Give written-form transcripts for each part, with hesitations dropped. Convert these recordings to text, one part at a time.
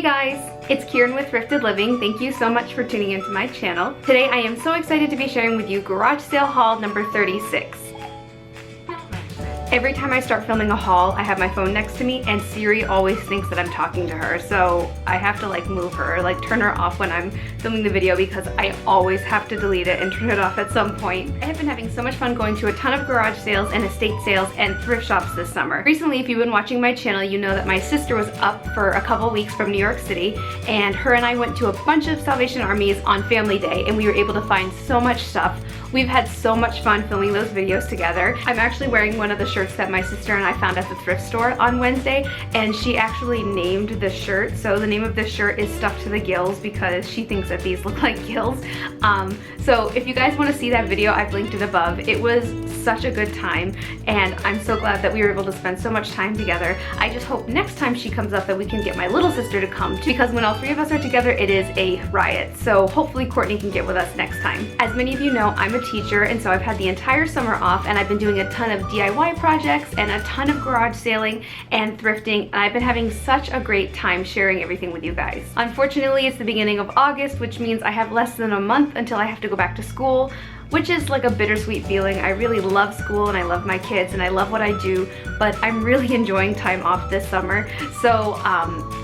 guys, it's Kieran with Thrifted Living. Thank you so much for tuning into my channel. Today I am so excited to be sharing with you garage sale haul number 36. Every time I start filming a haul, I have my phone next to me and Siri always thinks that I'm talking to her, so I have to like move her, like turn her off when I'm filming the video because I always have to delete it and turn it off at some point. I have been having so much fun going to a ton of garage sales and estate sales and thrift shops this summer. Recently, if you've been watching my channel, you know that my sister was up for a couple weeks from New York City, and her and I went to a bunch of Salvation Armies on Family Day, and we were able to find so much stuff. We've had so much fun filming those videos together. I'm actually wearing one of the shirts that my sister and I found at the thrift store on Wednesday, and she actually named the shirt. So the name of this shirt is Stuffed to the Gills because she thinks that these look like gills. So if you guys want to see that video, I've linked it above. It was such a good time, and I'm so glad that we were able to spend so much time together. I just hope next time she comes up that we can get my little sister to come, because when all three of us are together, it is a riot. So hopefully Courtney can get with us next time. As many of you know, I'm a teacher, and so I've had the entire summer off, and I've been doing a ton of DIY projects and a ton of garage sailing and thrifting, and I've been having such a great time sharing everything with you guys. Unfortunately, it's the beginning of August, which means I have less than a month until I have to go back to school, which is like a bittersweet feeling. I really love school and I love my kids and I love what I do, but I'm really enjoying time off this summer. So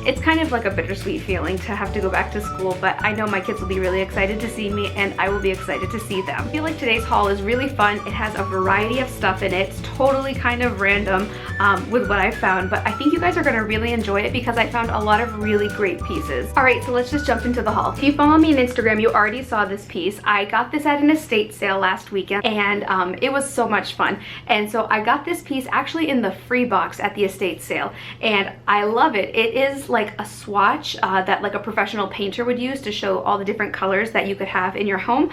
it's kind of like a bittersweet feeling to have to go back to school, but I know my kids will be really excited to see me and I will be excited to see them. I feel like today's haul is really fun. It has a variety of stuff in it. It's totally kind of random with what I found, but I think you guys are gonna really enjoy it because I found a lot of really great pieces. All right, so let's just jump into the haul. If you follow me on Instagram, you already saw this piece. I got this at an estate sale last weekend, and it was so much fun. And so I got this piece actually in the free box at the estate sale, and I love it. It is like a swatch that like a professional painter would use to show all the different colors that you could have in your home.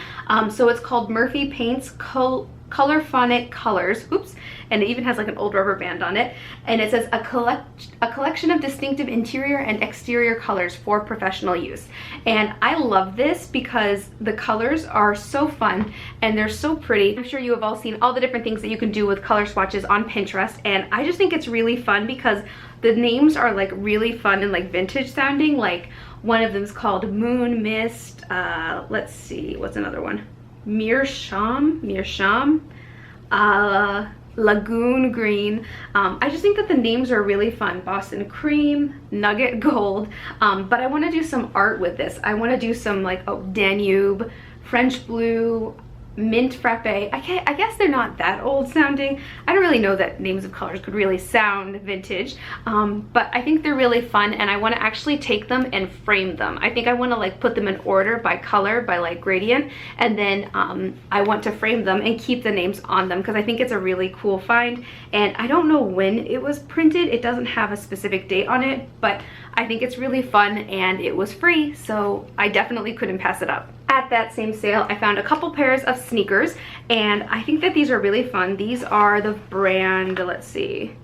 So it's called Murphy Paints Colorphonic Colors. Oops. And it even has like an old rubber band on it, and it says a collection of distinctive interior and exterior colors for professional use. And I love this because the colors are so fun and they're so pretty. I'm sure you have all seen all the different things that you can do with color swatches on Pinterest, and I just think it's really fun because the names are like really fun and like vintage sounding. Like one of them is called Moon Mist. Let's see, what's another one? Meerschaum, Lagoon Green. I just think that the names are really fun. Boston Cream, Nugget Gold. But I want to do some art with this. I want to do some like, oh, Danube, French Blue, Mint Frappe. I guess they're not that old sounding. I don't really know that names of colors could really sound vintage, but I think they're really fun, and I want to actually take them and frame them. I think I want to like put them in order by color, by like gradient, and then I want to frame them and keep the names on them because I think it's a really cool find. And I don't know when it was printed. It doesn't have a specific date on it, but I think it's really fun and it was free, so I definitely couldn't pass it up. At that same sale, I found a couple pairs of sneakers, and I think that these are really fun. These are the brand, let's see.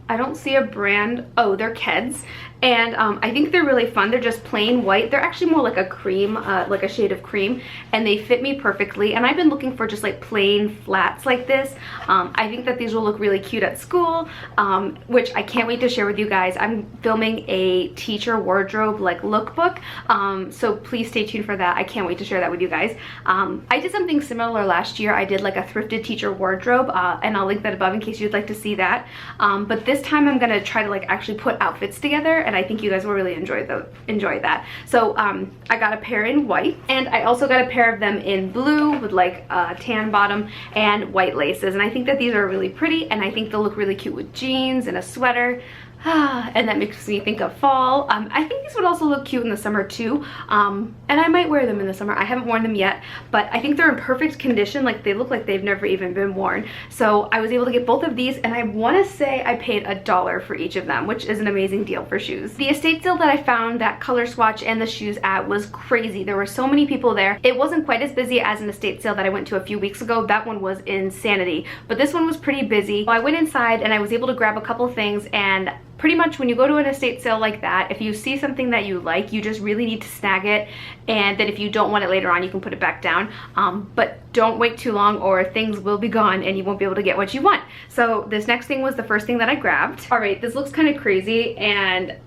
I don't see a brand. Oh, they're Keds. And I think they're really fun. They're just plain white. They're actually more like a cream, like a shade of cream, and they fit me perfectly. And I've been looking for just like plain flats like this. I think that these will look really cute at school, which I can't wait to share with you guys. I'm filming a teacher wardrobe like lookbook, so please stay tuned for that. I can't wait to share that with you guys. I did something similar last year. I did like a thrifted teacher wardrobe, and I'll link that above in case you'd like to see that. But this time I'm gonna try to like actually put outfits together, and I think you guys will really enjoy that. So I got a pair in white, and I also got a pair of them in blue with like a tan bottom and white laces, and I think that these are really pretty, and I think they'll look really cute with jeans and a sweater. And that makes me think of fall. I think these would also look cute in the summer too, and I might wear them in the summer. I haven't worn them yet, but I think they're in perfect condition. Like they look like they've never even been worn. So I was able to get both of these, and I want to say I paid $1 for each of them, which is an amazing deal for shoes. The estate sale that I found that color swatch and the shoes at was crazy. There were so many people there. It wasn't quite as busy as an estate sale that I went to a few weeks ago. That one was insanity, but this one was pretty busy. So I went inside and I was able to grab a couple things, and pretty much when you go to an estate sale like that, if you see something that you like, you just really need to snag it, and then if you don't want it later on, you can put it back down. But don't wait too long or things will be gone and you won't be able to get what you want. So this next thing was the first thing that I grabbed. All right, this looks kind of crazy, and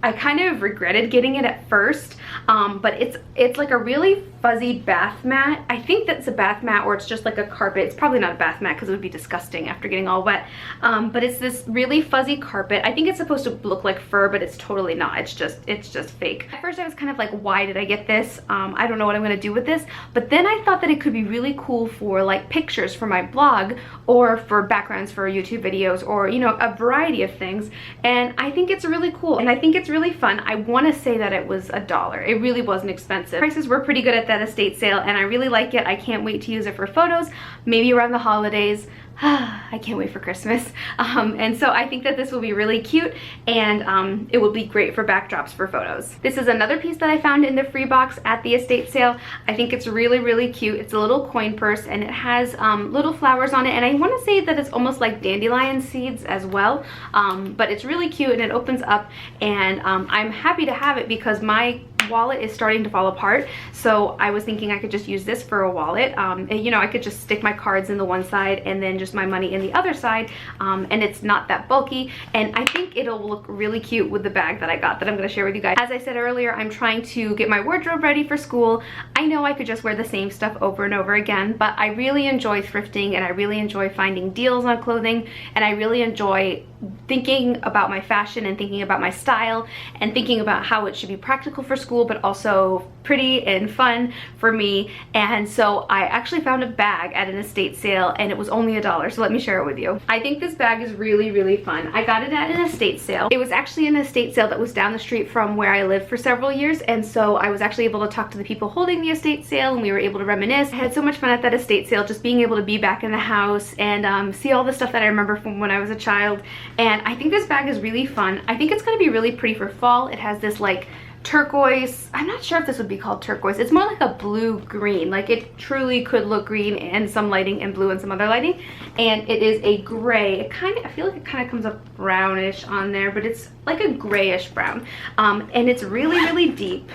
I kind of regretted getting it at first, but it's like a really fuzzy bath mat. I think that's a bath mat, or it's just like a carpet. It's probably not a bath mat because it would be disgusting after getting all wet, but it's this really fuzzy carpet. I think it's supposed to look like fur, but it's totally not. It's just fake. At first I was kind of like, why did I get this? I don't know what I'm gonna do with this, but then I thought that it could be really cool for like pictures for my blog, or for backgrounds for YouTube videos, or you know, a variety of things. And I think it's really cool, and I think it's really fun. I want to say that it was $1. It really wasn't expensive. Prices were pretty good at that estate sale, and I really like it. I can't wait to use it for photos, maybe around the holidays. I can't wait for Christmas. And so I think that this will be really cute, and it will be great for backdrops for photos. This is another piece that I found in the free box at the estate sale. I think it's really, really cute. It's a little coin purse, and it has little flowers on it, and I want to say that it's almost like dandelion seeds as well, but it's really cute, and it opens up, and I'm happy to have it because my wallet is starting to fall apart, so I was thinking I could just use this for a wallet. You know, I could just stick my cards in the one side and then just my money in the other side, and it's not that bulky, and I think it'll look really cute with the bag that I got that I'm going to share with you guys. As I said earlier, I'm trying to get my wardrobe ready for school. I know I could just wear the same stuff over and over again, but I really enjoy thrifting, and I really enjoy finding deals on clothing, and I really enjoy thinking about my fashion and thinking about my style and thinking about how it should be practical for school but also pretty and fun for me. And so I actually found a bag at an estate sale, and it was only $1, so let me share it with you. I think this bag is really, really fun. I got it at an estate sale. It was actually an estate sale that was down the street from where I lived for several years, and so I was actually able to talk to the people holding the estate sale, and we were able to reminisce. I had so much fun at that estate sale, just being able to be back in the house and see all the stuff that I remember from when I was a child. And I think this bag is really fun. I think it's going to be really pretty for fall. It has this like turquoise, I'm not sure if this would be called turquoise, it's more like a blue green, like it truly could look green and some lighting and blue and some other lighting, and it is a gray. It kind of, I feel like it kind of comes up brownish on there, but it's like a grayish brown, and it's really, really deep,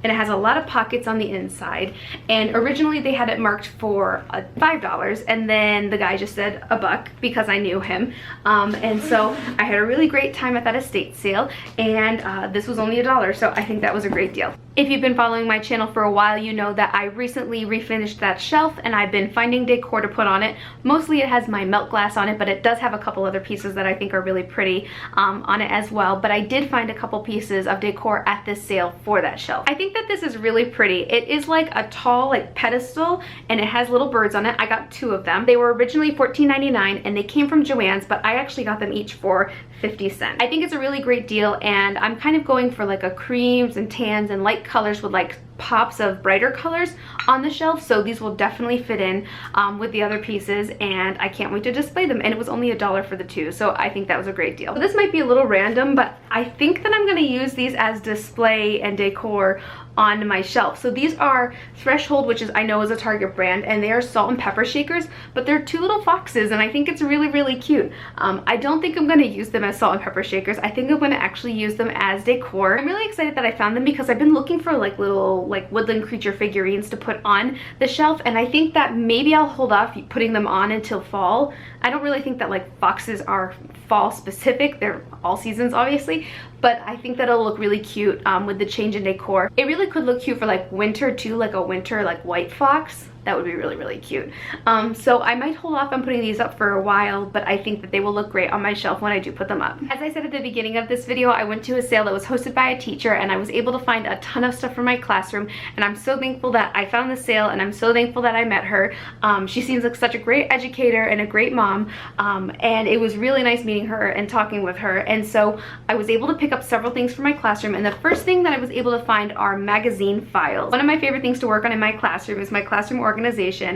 and it has a lot of pockets on the inside. And originally they had it marked for $5, and then the guy just said $1 because I knew him, and so I had a really great time at that estate sale, and this was only $1, so I think that was a great deal. If you've been following my channel for a while, you know that I recently refinished that shelf, and I've been finding decor to put on it. Mostly it has my melt glass on it, but it does have a couple other pieces that I think are really pretty on it as well. But I did find a couple pieces of decor at this sale for that shelf. I think that this is really pretty. It is like a tall like pedestal, and it has little birds on it. I got 2 of them. They were originally $14.99, and they came from Joann's, but I actually got them each for 50 cents. I think it's a really great deal, and I'm kind of going for like a creams and tans and light colors with like pops of brighter colors on the shelf, so these will definitely fit in with the other pieces, and I can't wait to display them. And it was only $1 for the 2, so I think that was a great deal. So this might be a little random, but I think that I'm going to use these as display and decor on my shelf. So these are Threshold, which is, I know, is a Target brand, and they are salt and pepper shakers, but they're 2 little foxes, and I think it's really, really cute. I don't think I'm going to use them as salt and pepper shakers. I think I'm going to actually use them as decor. I'm really excited that I found them because I've been looking for like little like woodland creature figurines to put on the shelf, and I think that maybe I'll hold off putting them on until fall. I don't really think that like foxes are fall specific. They're all seasons obviously, but I think that it'll look really cute with the change in decor. It really could look cute for like winter too, like a winter like white fox. That would be really, really cute. So I might hold off on putting these up for a while, but I think that they will look great on my shelf when I do put them up. As I said at the beginning of this video, I went to a sale that was hosted by a teacher, and I was able to find a ton of stuff for my classroom, and I'm so thankful that I found the sale, and I'm so thankful that I met her. She seems like such a great educator and a great mom, and it was really nice meeting her and talking with her. And so I was able to pick up several things for my classroom, and the first thing that I was able to find are magazine files. One of my favorite things to work on in my classroom is my classroom organization.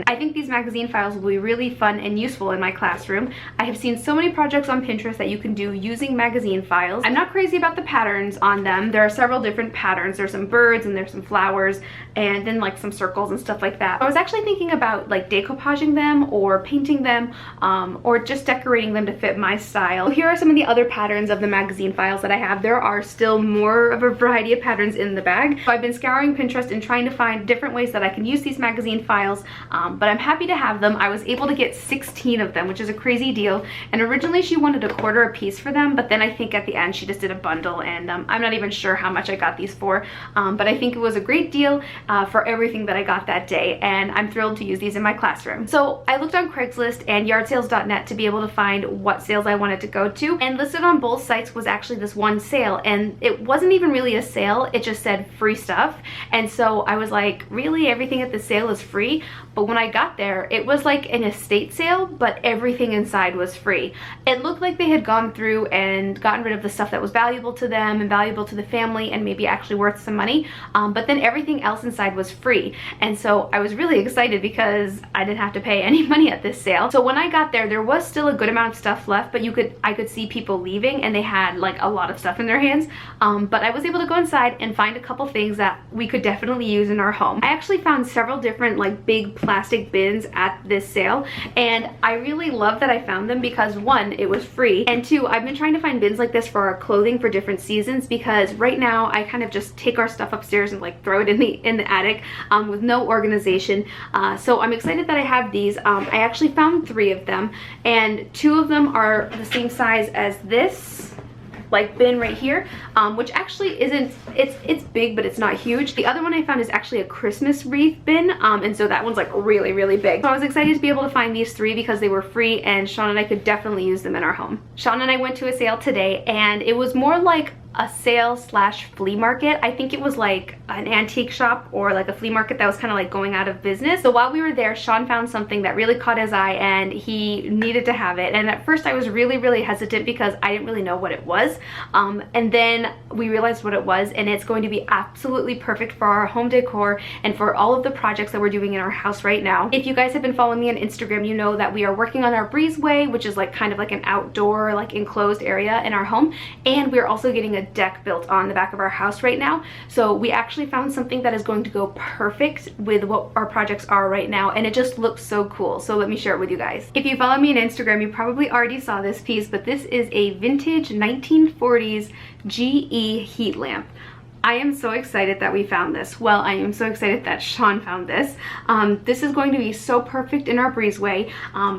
I think these magazine files will be really fun and useful in my classroom. I have seen so many projects on Pinterest that you can do using magazine files. I'm not crazy about the patterns on them. There are several different patterns. There's some birds and there's some flowers and then like some circles and stuff like that. I was actually thinking about like decoupaging them or painting them or just decorating them to fit my style. So here are some of the other patterns patterns of the magazine files that I have. There are still more of a variety of patterns in the bag. So I've been scouring Pinterest and trying to find different ways that I can use these magazine files, but I'm happy to have them. I was able to get 16 of them, which is a crazy deal. And originally she wanted a quarter a piece for them, but then I think at the end she just did a bundle, and I'm not even sure how much I got these for, but I think it was a great deal for everything that I got that day, and I'm thrilled to use these in my classroom. So I looked on Craigslist and yardsales.net to be able to find what sales I wanted to go to, and listed on both sites was actually this one sale, and it wasn't even really a sale, it just said free stuff. And so I was like, really, everything at the sale is free? But when I got there, it was like an estate sale, but everything inside was free. It looked like they had gone through and gotten rid of the stuff that was valuable to them and valuable to the family and maybe actually worth some money, but then everything else inside was free. And so I was really excited because I didn't have to pay any money at this sale. So when I got there was still a good amount of stuff left, but I could see people leaving and they had like a lot of stuff in their hands. But I was able to go inside and find a couple things that we could definitely use in our home. I actually found several different like big plastic bins at this sale, and I really love that I found them because one, it was free, and two, I've been trying to find bins like this for our clothing for different seasons, because right now I kind of just take our stuff upstairs and like throw it in the attic with no organization. So I'm excited that I have these. I actually found 3 of them, and 2 of them are the same size as this like bin right here, which actually isn't, it's big, but it's not huge. The other one I found is actually a Christmas wreath bin, and so that one's like really, really big. So I was excited to be able to find these 3 because they were free, and Shawn and I could definitely use them in our home. Shawn and I went to a sale today, and it was more like a sale slash flea market. I think it was like an antique shop or like a flea market that was kind of like going out of business. So while we were there, Shawn found something that really caught his eye and he needed to have it. And at first I was really hesitant because I didn't really know what it was. And then we realized what it was, and it's going to be absolutely perfect for our home decor and for all of the projects that we're doing in our house right now. If you guys have been following me on Instagram, you know that we are working on our breezeway, which is like kind of like an outdoor like enclosed area in our home, and we're also getting a deck built on the back of our house right now. So we actually found something that is going to go perfect with what our projects are right now, and it just looks so cool. So let me share it with you guys. If you follow me on Instagram, you probably already saw this piece, but this is a vintage 1940s GE heat lamp. I am so excited that we found this. Well, I am so excited that Shawn found this. This is going to be so perfect in our breezeway.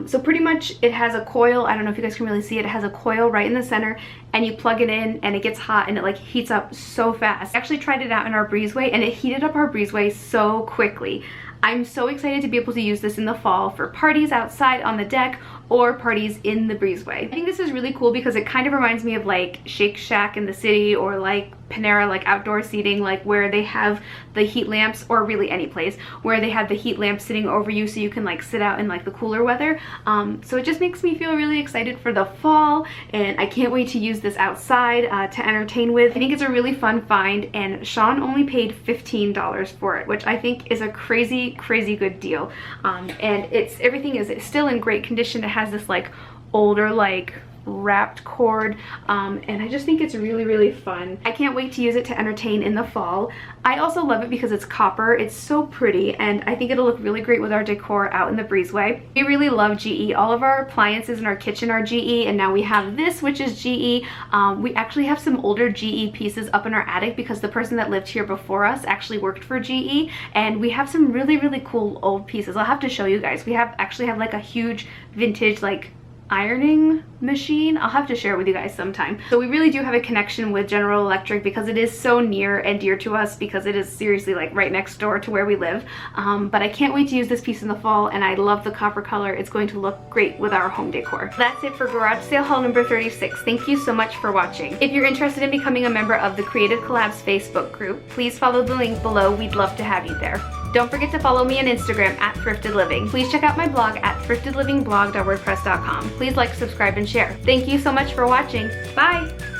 So pretty much it has a coil. I don't know if you guys can really see it. It has a coil right in the center, and you plug it in and it gets hot and it like heats up so fast. I actually tried it out in our breezeway and it heated up our breezeway so quickly. I'm so excited to be able to use this in the fall for parties outside on the deck or parties in the breezeway. I think this is really cool because it kind of reminds me of like Shake Shack in the city, or like Panera, like outdoor seating, like where they have the heat lamps, or really any place where they have the heat lamps sitting over you so you can like sit out in like the cooler weather. So it just makes me feel really excited for the fall, and I can't wait to use this outside to entertain with. I think it's a really fun find, and Shawn only paid $15 for it, which I think is a crazy good deal. And everything is still in great condition. It has this like older like wrapped cord, and I just think it's really fun. I can't wait to use it to entertain in the fall. I also love it because it's copper. It's so pretty, and I think it'll look really great with our decor out in the breezeway. We really love GE. All of our appliances in our kitchen are GE, and now we have this, which is GE. We actually have some older GE pieces up in our attic because the person that lived here before us actually worked for GE, and we have some really cool old pieces. I'll have to show you guys. We actually have like a huge vintage like ironing machine. I'll have to share it with you guys sometime. So we really do have a connection with General Electric because it is so near and dear to us, because it is seriously like right next door to where we live. But I can't wait to use this piece in the fall, and I love the copper color. It's going to look great with our home decor. That's it for garage sale haul number 36. Thank you so much for watching. If you're interested in becoming a member of the Creative Collabs Facebook group, please follow the link below. We'd love to have you there. Don't forget to follow me on Instagram at thriftedliving. Please check out my blog at thriftedlivingblog.wordpress.com. Please like, subscribe, and share. Thank you so much for watching. Bye!